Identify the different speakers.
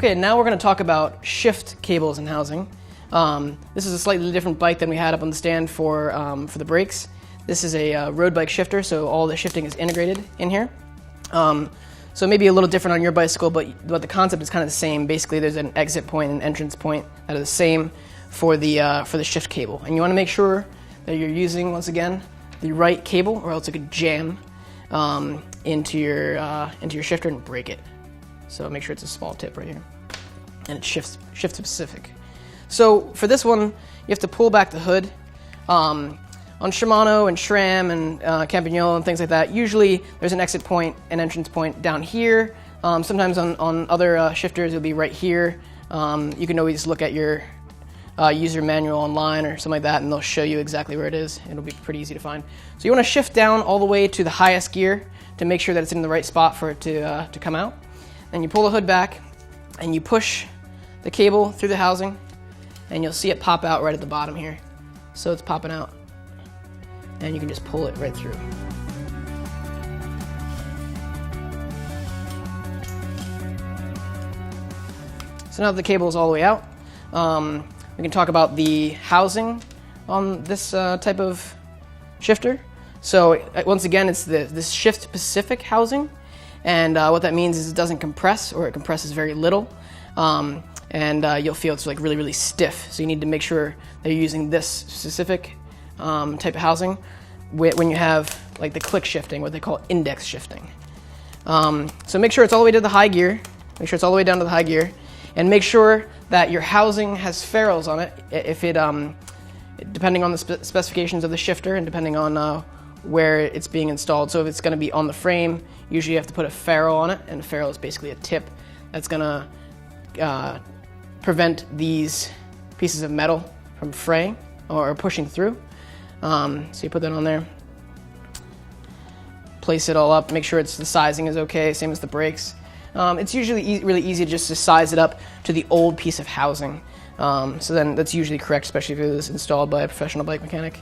Speaker 1: Okay, now we're going to talk about shift cables and housing. This is a slightly different bike than we had up on the stand for the brakes. This is a road bike shifter, so all the shifting is integrated in here. So maybe a little different on your bicycle, but the concept is kind of the same. Basically, there's an exit point and entrance point that are the same for the shift cable. And you want to make sure that you're using, once again, the right cable, or else it could jam into your shifter and break it. So make sure it's a small tip right here, and it shifts specific. So for this one, you have to pull back the hood. On Shimano and SRAM and Campanello and things like that, usually there's an exit point and entrance point down here. Sometimes on other shifters it'll be right here. You can always look at your user manual online or something like that, and they'll show you exactly where it is. It'll be pretty easy to find. So you want to shift down all the way to the highest gear to make sure that it's in the right spot for it to come out. And you pull the hood back and you push the cable through the housing, and you'll see it pop out right at the bottom here. So it's popping out, and you can just pull it right through. So now that the cable is all the way out, we can talk about the housing on this type of shifter. So once again, it's this shift specific housing, and what that means is it doesn't compress, or it compresses very little, and you'll feel it's like really stiff. So you need to make sure that you're using this specific type of housing when you have like the click shifting, what they call index shifting. So make sure it's all the way to the high gear. Make sure it's all the way down to the high gear, and make sure that your housing has ferrules on it. If it, depending on the specifications of the shifter and depending on where it's being installed. So if it's going to be on the frame, usually you have to put a ferrule on it, and a ferrule is basically a tip that's going to prevent these pieces of metal from fraying or pushing through. So you put that on there, place it all up, make sure the sizing is okay, same as the brakes. It's usually really easy just to size it up to the old piece of housing. So then that's usually correct, especially if it was installed by a professional bike mechanic.